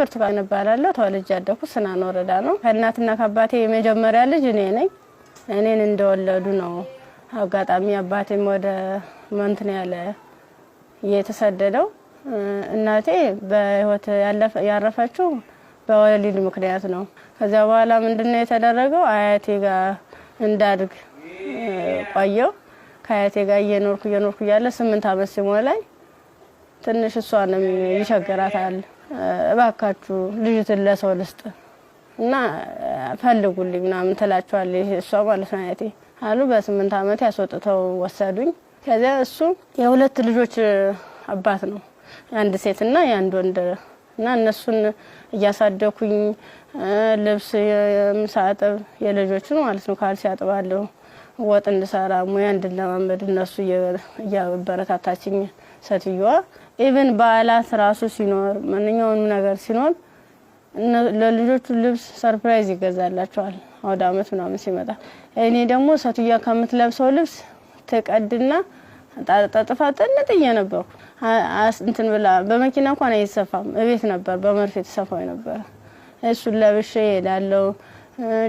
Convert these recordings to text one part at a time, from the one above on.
ብርቱካን እባላለሁ። ተወልጄ ያደኩት ስናን ወረዳ ነው። ከእናትና ከአባቴ የመጀመሪያ ልጅ እኔ ነኝ። እኔን እንደወለዱ ነው አጋጣሚ አባቴም ወደ መንትን ያለ የተሰደደው። እናቴ በህይወት ያረፈችው በወሊድ ምክንያት ነው። ከዛ በኋላ ምንድነው የተደረገው? አያቴ ጋር እንዳድግ ቆየው። ከአያቴ ጋር እየኖርኩ ያለ 8 አመት ሲሞላኝ ትንሽ እሷንም ይቸግራታል። እባካችሁ ልጅትን ለሰው ልስጥ እና ፈልጉልኝ ምናምን ትላቸዋለች እሷ ማለት ነው አያቴ አሉ። በ8 አመት ያስወጥተው ወሰዱኝ። ከዛ እሱ የሁለት ልጆች አባት ነው፣ አንድ ሴትና አንድ ወንድ እና እነሱን እያሳደኩኝ ልብስ የምሳጠብ የልጆችን ማለት ነው ካልሲ ያጥባለሁ፣ ወጥ እንድሰራ ሙያ እንድለማመድ እነሱ እያበረታታችኝ ሴትዮዋ ኢቭን በዓላት ራሱ ሲኖር ማንኛውንም ነገር ሲኖር ለልጆቹ ልብስ ሰርፕራይዝ ይገዛላቸዋል አውደ አመት ምናምን ሲመጣ። እኔ ደግሞ ሴትዮዋ ከምትለብሰው ልብስ ተቀድና ጣጣጣፋ ጥንጥዬ ነበርኩ። እንትን ብላ በመኪና እንኳን አይሰፋም፣ እቤት ነበር በመርፌ ተሰፋው ነበር። እሱን ለብሼ እሄዳለሁ።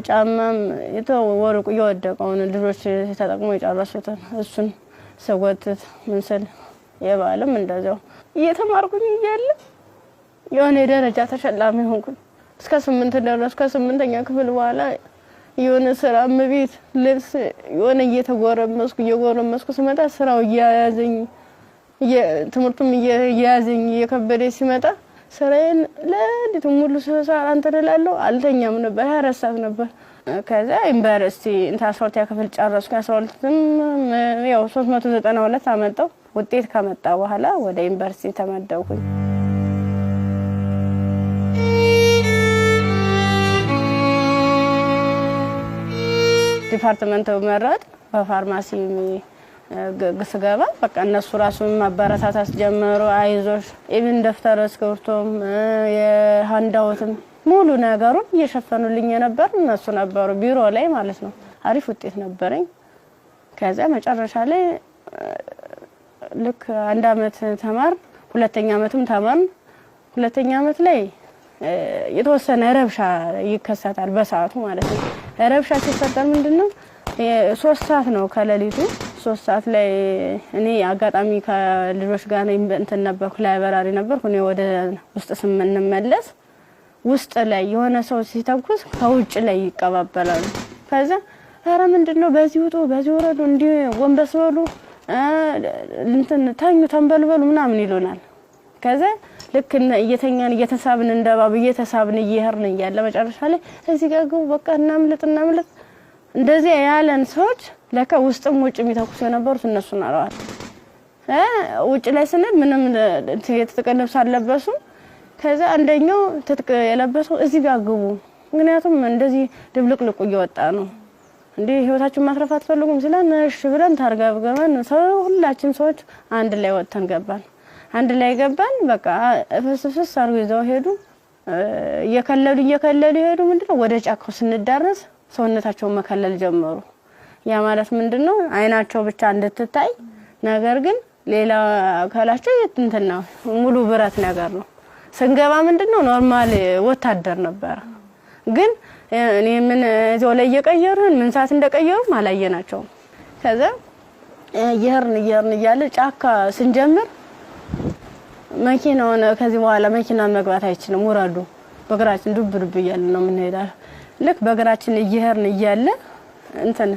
ጫማም የተወርቁ የወደቀውን ልጆች ተጠቅሞ የጨረሱትን እሱን ሰጎትት ምንስል የባለም እንደዛው እየተማርኩኝ እያለ የሆነ ደረጃ ተሸላሚ ሆንኩኝ። እስከ 8 ደረስኩ። ከ8ኛ ክፍል በኋላ የሆነ ስራ ምቢት ልብስ የሆነ እየጎረመስኩ ስመጣ ስራው እያያዘኝ ትምህርቱም እያያዘኝ እየከበደ ሲመጣ ስራዬን ለዲቱ ሙሉ ሰዓት አንተደላለሁ አልተኛም ነበር። 24 ሰዓት ነበር። ከዛ ዩኒቨርሲቲ እንታ 12ኛ ክፍል ጨረስኩ። 12ም ያው 392 አመጣው። ውጤት ከመጣ በኋላ ወደ ዩኒቨርሲቲ ተመደብኩኝ። ዲፓርትመንት መረጥ በፋርማሲ ግስገባ በቃ እነሱ ራሱን ማበረታታት ጀመሩ። አይዞሽ ኢቭን ደፍተር እስክሪብቶም የሃንዳውትም ሙሉ ነገሩን እየሸፈኑልኝ ነበር እነሱ ነበሩ ቢሮ ላይ ማለት ነው። አሪፍ ውጤት ነበረኝ። ከዛ መጨረሻ ላይ ልክ 1 አመት ተማር፣ 2ኛ አመትም ተማር። 2ኛ አመት ላይ የተወሰነ ረብሻ ይከሰታል በሰዓቱ ማለት ነው። ረብሻ ሲፈጠር ምንድነው 3 ሰዓት ነው ከሌሊቱ 3 ሰዓት ላይ እኔ አጋጣሚ ከልጆች ጋር እንትን ነበርኩ፣ ላይብራሪ ነበርኩ። እኔ ወደ ውስጥ ስንመለስ ውስጥ ላይ የሆነ ሰው ሲተኩስ ከውጭ ላይ ይቀባበላሉ። ከዛ ኧረ ምንድነው በዚህ ውጡ በዚህ ወረዱ እንዲ ወንበስ በሉ እንትን ታኙ ተንበልበሉ ምናምን ይሉናል። ከዛ ልክ እየተኛን እየተሳብን እንደባብ እየተሳብን እየሄርን እያለ መጨረሻ ላይ እዚህ ጋር ግቡ በቃ እናምልጥ እንደዚህ ያለን ሰዎች ለካ ውስጥም ውጭ የሚተኩሱ የነበሩት እነሱ ናቸው። ውጭ ላይ ስንል ምንም የተቀለብስ አለበሱ። ከዛ አንደኛው ትጥቅ የለበሰው እዚህ ጋር ግቡ፣ ምክንያቱም እንደዚህ ድብልቅልቁ እየወጣ ነው እንዴ ህይወታችን ማትረፍ አትፈልጉም ሲለን እሺ ብለን ታርጋብገመን ሁላችን ሰዎች አንድ ላይ ወጥተን ገባን። አንድ ላይ ገባን። በቃ ፍስፍስ አርገው ይዘው ሄዱ። እየከለሉ ሄዱ። ምንድነው ወደ ጫካው ስንዳረስ ሰውነታቸውን መከለል ጀመሩ። ያ ማለት ምንድነው አይናቸው ብቻ እንድትታይ ነገር ግን ሌላ አካላቸው እንትና ሙሉ ብረት ነገር ነው። ስንገባ ምንድነው ኖርማል ወታደር ነበር። ግን እኔ ምን እዚው ላይ እየቀየሩን ምን ሰዓት እንደቀየሩ ማላየናቸው። ከዛ እየሄርን እያለ ጫካ ስንጀምር መኪናውን ከዚህ በኋላ መኪና መግባት አይችልም ወራዱ በእግራችን ዱብ እያለ ነው የምንሄዳው። ልክ በእግራችን እየሄርን እያለ እንትን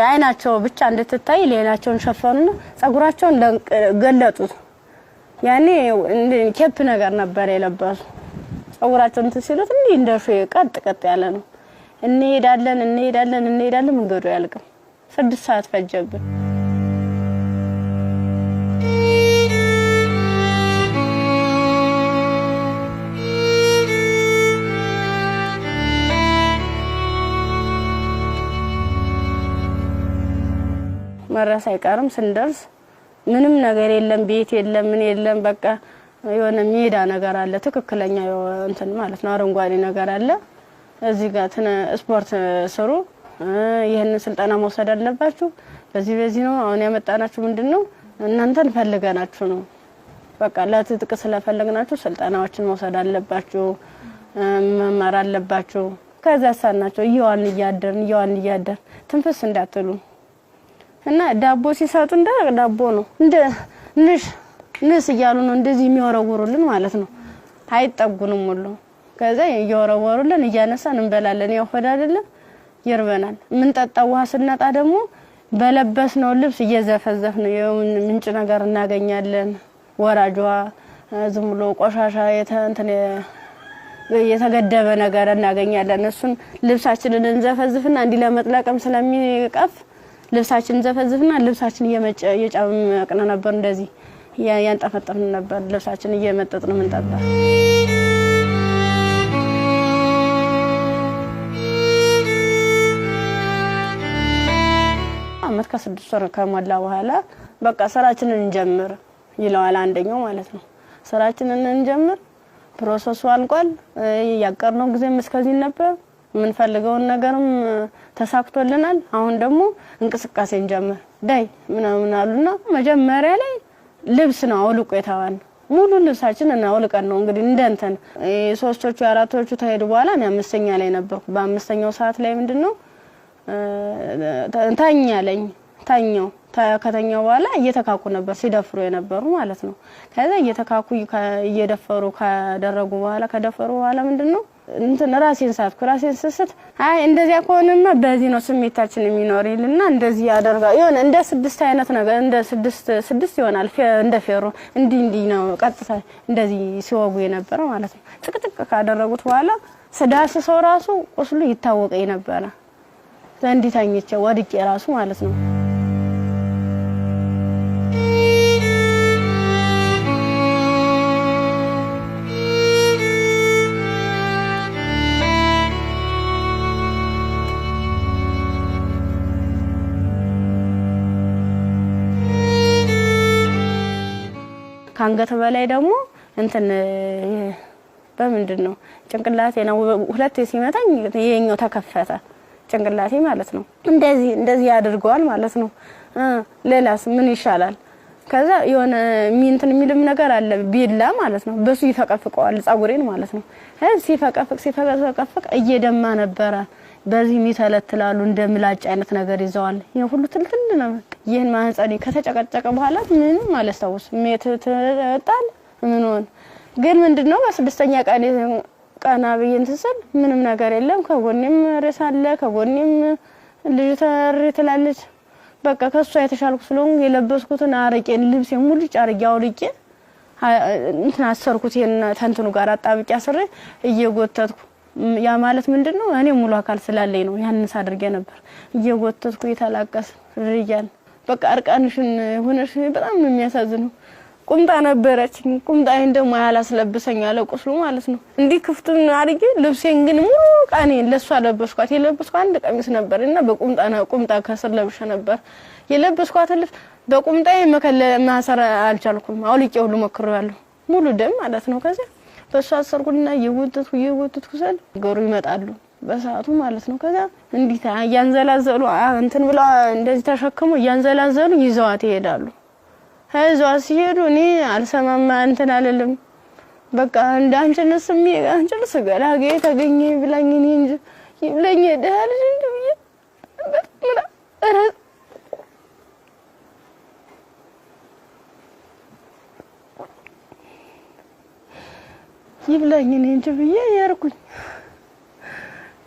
አይናቸው ብቻ እንድትታይ ሌላቸውን ሸፈኑና ጸጉራቸውን ገለጡት። ያኔ ኬፕ ነገር ነበር የለበሱ። ጸጉራቸውን ሲሉት እንዴ እንደሹ ቀጥ ያለ ነው። እንሄዳለን መንገዱ ያልቅም። 6 ሰዓት ፈጀብን። መረስ አይቀርም። ስንደርስ ምንም ነገር የለም፣ ቤት የለም፣ ምን የለም። በቃ የሆነ ሜዳ ነገር አለ፣ ትክክለኛ እንትን ማለት ነው፣ አረንጓዴ ነገር አለ። እዚህ ጋር ስፖርት ስሩ፣ ይሄንን ስልጠና መውሰድ አለባችሁ፣ በዚህ ነው አሁን ያመጣናችሁ። ምንድነው እናንተን ፈልገናችሁ ነው በቃ ለትጥቅ ስለፈለግናችሁ ስልጣናዎችን መውሰድ አለባችሁ መማር አለባችሁ ከዛ ሳናቸው ይዋን እያደር ትንፍስ እንዳትሉ እና ዳቦ ሲሰጡ እንደ ዳቦ ነው እንደ ንስ እያሉ ነው እንደዚህ የሚወረውሩልን ማለት ነው አይጠጉንም ሁሉ ከዛ እየወረወሩልን እያነሳን እንበላለን ያው ሆድ አይደለም ይርበናል ምን ጠጣው ውሃ ስናጣ ደግሞ በለበስነው ልብስ እየዘፈዘፍን ምንጭ ነገር እናገኛለን ወራጇ ዝም ብሎ ቆሻሻ የተገደበ ነገር እናገኛለን እሱን ልብሳችንን እንዘፈዝፍና እንዲ ለመጥለቅም ስለሚቀፍ ልብሳችንን ዘፈዝፍና ልብሳችን እየጨመቅን ነበር እንደዚህ ያንጠፈጠፍን ነበር ልብሳችን እየመጠጥን ምንጠጣ አመት ከ6 ወር ከሞላ በኋላ በቃ ስራችንን እንጀምር ይለዋል አንደኛው ማለት ነው ስራችንን እንጀምር ፕሮሰሱ አልቋል ያቀርነው ጊዜ እስከዚህ ነበር ምን ፈልገውን ነገርም ተሳክቶልናል አሁን ደግሞ እንቅስቃሴ እንጀምር ዳይ ምናምን አሉና መጀመሪያ ላይ ልብስ ነው አውልቆ የታዋን ሙሉ ልብሳችን እና አውልቀን ነው እንግዲህ እንደንተን ሶስቶቹ አራቶቹ ተሄዱ በኋላ እኔ አምስተኛ ላይ ነበርኩ በአምስተኛው ሰዓት ላይ ምንድነው ታኛው ከተኛው በኋላ እየተካኩ ነበር ሲደፍሩ የነበሩ ማለት ነው ከዛ እየተካኩ እየደፈሩ ካደረጉ በኋላ ከደፈሩ በኋላ ምንድነው እንትን ራሴን ስስት አይ እንደዚያ ከሆነማ በዚህ ነው ስሜታችን የሚኖርልና እንደዚህ ያደርጋ ይሆነ እንደ 6 አይነት ነገር እንደ 6 ይሆናል እንደ ፌሮ እንዲ ነው ቀጥታ እንደዚህ ሲወጉ የነበረ ማለት ነው ጥቅጥቅ ካደረጉት በኋላ ስዳስ ሰው ራሱ ቁስሉ ይታወቀኝ ነበር ዘንዲታኝቼ ወድቄ ራሱ ማለት ነው ካንገተ በላይ ደግሞ እንትን በምንድነው ጭንቅላቴ ነው ሁለት ሲመታኝ የኛው ተከፈተ ጭንቅላቴ ማለት ነው እንደዚህ ያድርገዋል ማለት ነው ሌላስ ምን ይሻላል ከዛ የሆነ ሚንትን የሚልም ነገር አለ ቢላ ማለት ነው በሱ ይፈቀፍቀዋል ጻጉሬን ማለት ነው ሲፈቀፍቅ እየደማ ነበር በዚህ ሚተለትላሉ እንደምላጭ አይነት ነገር ይዘዋል ይሄ ሁሉ ትልትል ነው ይሄን ማህፀኔ ከተጨቀጨቀ በኋላ ምን ማለት ታውስ ሜትጣል ምን ሆነ ግን ምንድነው በስድስተኛ ቀና በየንተሰል ምንም ነገር የለም ከጎኔም ሬሳለ ከጎኔም ልጅ ተርትላለች በቃ ከሷ የተሻልኩ ስለሆነ የለበስኩትን አረቄን ልብስ ሙሉ ጫርጊያው ልቄ እንትን አሰርኩት ተንትኑ ጋር አጣብቂያ አስሬ እየጎተትኩ ያ ማለት ምንድነው እኔ ሙሉ አካል ስላለኝ ነው ያንስ አድርጌ ነበር እየጎተትኩ ይተላቀስ ርያል በቃ አርቃንሽን ሆነሽ በጣም ነው የሚያሳዝነው ቁምጣ ነበረችኝ ቁምጣዬን ደግሞ ያላስለብሰኝ አለ ቁስሉ ማለት ነው እንዲ ክፍቱን አርጌ ልብሴን ግን ሙሉ ቃኔን ለሷ ለበስኳት የለበስኳት አንድ ቀሚስ ነበርና ቁምጣ ከስር ለብሼ ነበር የለበስኳት ልብስ በቁምጣዬ ማሰር አልቻልኩም አውልቄ ሁሉ ሞክሬያለሁ ሙሉ ደም ማለት ነው ከዛ በሷ አሰርኩና የወተትኩ ሰል ገሩ ይመጣሉ በሰዓቱ ማለት ነው ከዛ እንዲታ ያንዘላዘሉ እንትን ብላ እንደዚህ ተሸክሙ ያንዘላዘሉ ይዘዋት ይሄዳሉ ሀይዟ ሲሄዱ እኔ አልሰማማ እንትን አለልም በቃ እንዳንችልስ አንችልስ ገላጌ ተገኘ ብላኝ እኔ እንጂ ይብለኝ ደህል እንዴ በጣም ይብለኝ እኔ እንጂ ብዬ ያርኩኝ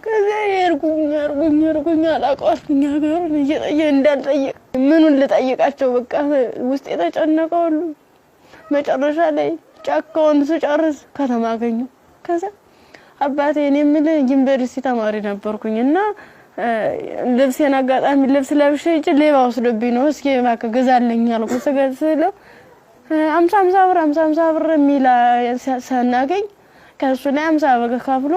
ከዛ ያርኩኝ አላቋርኩኝ ሀገሩን እንዳልጠየቅ ምኑን ልጠይቃቸው በቃ ውስጥ የተጨነቀው ሁሉ መጨረሻ ላይ ጫካውን ስጨርስ ከተማ አገኘሁ ከዛ አባቴ እኔ ምን ዩኒቨርሲቲ ተማሪ ነበርኩኝና ልብሴን አጋጣሚ ልብስ ለብሼ እጅ ሌባ ወስዶብኝ ነው እስኪ እባክህ ግዛልኝ አልኩት ስገዛለው 50 ብር ሚላ ሳናገኝ ከሱ ላይ 50 ብር ከፍሎ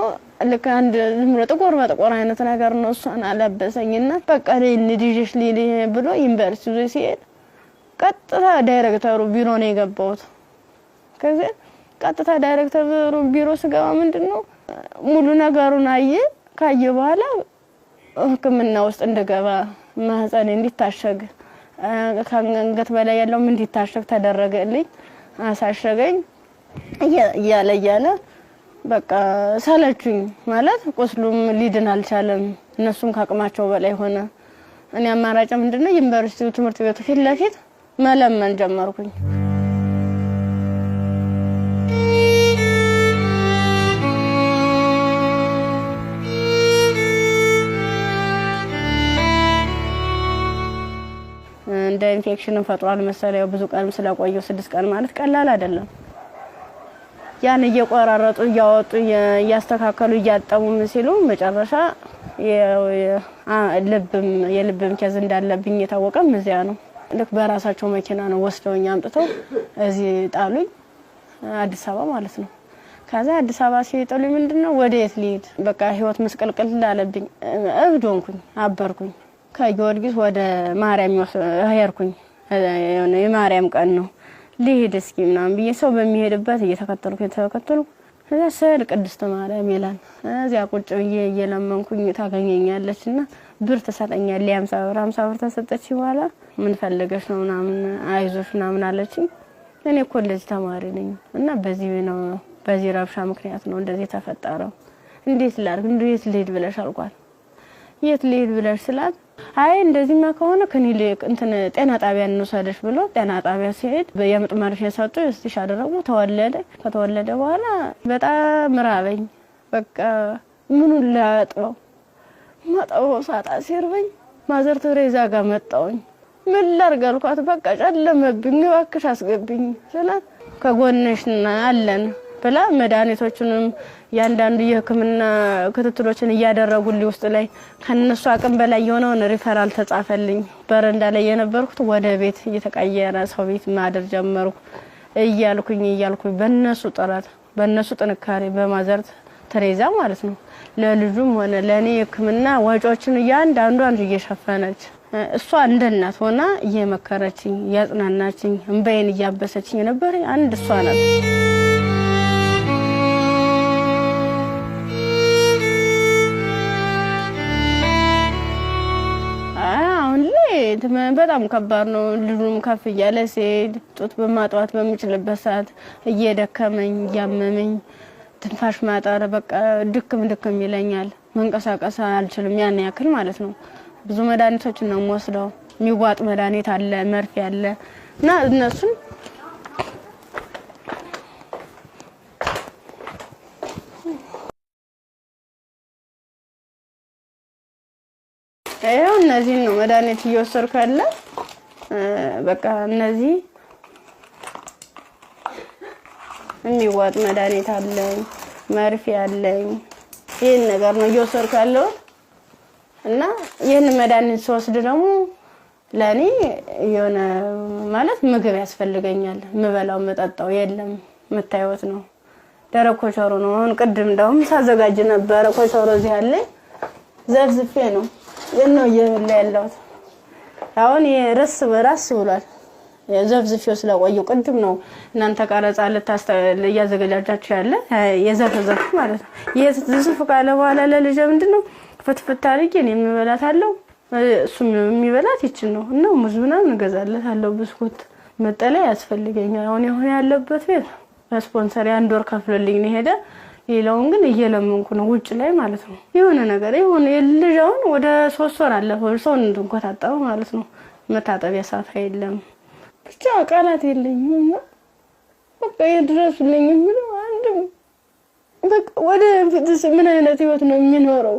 ለካ አንድ ዝምሮ ጥቁር አይነት ነገር ነው እሷን አለበሰኝና በቃ ለልጅሽ ሊሊ ብሎ ዩኒቨርሲቲ ሲሄድ ቀጥታ ዳይሬክተሩ ቢሮ ነው የገባሁት ከዛ ቀጥታ ዳይሬክተሩ ቢሮ ስገባ ምንድነው ሙሉ ነገሩን ካየ በኋላ ህክምና ውስጥ እንደገባ ማህፀኔ እንዲታሸግ ከአንገት በላይ ያለው እንዲታሸግ ተደረገልኝ አሳሸገኝ እያለ በቃ ሰለቹኝ ማለት ቁስሉም ሊድን አልቻለም። እነሱም ካቅማቸው በላይ ሆነ። እኔ አማራጭ ምንድነው ዩኒቨርሲቲው ትምህርት ቤቱ ፊት ለፊት መለመን ጀመርኩኝ። እንደ ኢንፌክሽን ፈጥሯል መሰለኝ ብዙ ቀን ስለቆየው 6 ቀን ማለት ቀላል አይደለም። ያን እየቆራረጡ እያወጡ እያስተካከሉ እያጠቡ ሲሉ መጨረሻ የልብም ኬዝ እንዳለብኝ የታወቀም እዚያ ነው። ልክ በራሳቸው መኪና ነው ወስደውኝ አምጥተው እዚህ ጣሉኝ፣ አዲስ አበባ ማለት ነው። ከዛ አዲስ አበባ ሲጥሉኝ ምንድነው ወዴት ልሂድ በቃ ህይወት መስቀልቅል ላለብኝ እብድ ሆንኩኝ፣ አበርኩኝ። ከጊዮርጊስ ወደ ማርያም ሄድኩኝ። የማርያም ቀን ነው ልሂድ እስኪ ምናምን ብዬ ሰው በሚሄድበት እየተከተልኩ እዛ ስል ቅድስት ማርያም ይላል። እዚያ ቁጭ ብዬ እየለመንኩኝ ታገኘኛለችና ብር ትሰጠኛለች። 50 ብር ተሰጠች። በኋላ ምን ፈልገሽ ነው ምናምን አይዞሽ ምናምን አለችኝ። እኔ ኮሌጅ ተማሪ ነኝ እና በዚህ ረብሻ ምክንያት ነው እንደዚህ ተፈጠረው። እንዴት ላድርግ እንዴት ልሂድ ብለሽ አልኳት። የት ልሂድ ብለሽ ስላት አይ እንደዚህማ ከሆነ ክሊኒክ ጤና ጣቢያ እንውሰድሽ ብሎ ጤና ጣቢያ ሲሄድ የምጥ መርፌ ሰጡ። እስቲሽ አደረጉ። ከተወለደ በኋላ በጣም ራበኝ። በቃ ምኑን ማጣው ሳጣ ሲርበኝ ማዘር ተሬዛ ጋር መጣሁኝ። ምን ላድርግ አልኳት። በቃ ጨለመብኝ፣ እባክሽ አስገብኝ ስላት ከጎንሽ አለን ብላ መድኃኒቶቹንም ያንዳንዱ የሕክምና ክትትሎችን እያደረጉልኝ ውስጥ ላይ ከነሱ አቅም በላይ የሆነውን ሪፈራል ተጻፈልኝ። በረንዳ ላይ የነበርኩት ወደ ቤት እየተቀየረ ሰው ቤት ማደር ጀመርኩ። እያልኩኝ በእነሱ ጥረት በእነሱ ጥንካሬ በማዘር ተሬዛ ማለት ነው ለልጁም ሆነ ለኔ ሕክምና ወጪዎችን ያንዳንዷን እየሸፈነች እሷ እንደ እናት ሆና እየመከረችኝ እያጽናናችኝ እንባዬን እያበሰችኝ ነበር። አንድ እሷ ናት። በጣም ከባድ ነው። ልጁም ከፍ እያለ ሲሄድ ጡት በማጥዋት በሚችልበት ሰዓት እየደከመኝ እያመመኝ ትንፋሽ ማጠር በቃ ድክም ይለኛል። መንቀሳቀስ አልችልም ያን ያክል ማለት ነው። ብዙ መድኃኒቶችን ነው የምወስደው። የሚዋጥ መድኃኒት አለ፣ መርፌ አለ እና እነሱን አይው እነዚህ ነው መድኃኒት እየወሰድኩ ያለ በቃ እነዚህ የሚዋጥ መድኃኒት አለኝ፣ መርፌ አለኝ። ይሄን ነገር ነው እየወሰድኩ ያለው እና ይሄን መድኃኒት ስወስድ ደግሞ ለኔ የሆነ ማለት ምግብ ያስፈልገኛል። ምበላው መጠጣው የለም መታየት ነው። ደረቅ ኮቸሮ ነው። አሁን ቅድም እንደውም ሳዘጋጅ ነበር ኮቸሮ እዚህ አለ ዘፍዝፌ ነው የነው ያለው። አሁን የራስ ብሏል። የዘፍዝፌው ስለቆየው ቅድም ነው እናንተ ቀረጻ ያዘጋጃችሁ ያለ የዘፍዘፍ ማለት ነው። የዘፍዝፍ ካለ በኋላ ለልጅ ምንድነው ፍትፍት አድርጌ እኔ የምበላታለሁ እሱም የሚበላት ይችል ነው እና ሙዝ ምናምን እገዛለታለሁ። ብስኩት መጠለያ ያስፈልገኛል። አሁን ያለበት ቤት ስፖንሰር አንድ ወር ከፍሎልኝ ነው ሄደ። ሌላውን ግን እየለመንኩ ነው ውጭ ላይ ማለት ነው። የሆነ ነገር የልጅውን ወደ 3 ወር አለፈው ሰው እንድንቆጣጣው ማለት ነው። መታጠቢያ ሰዓት የለም ብቻ ቃላት የለኝም። በቃ ይድረሱልኝ ምን አንድም በቃ ወደ ምን አይነት ህይወት ነው የሚኖረው?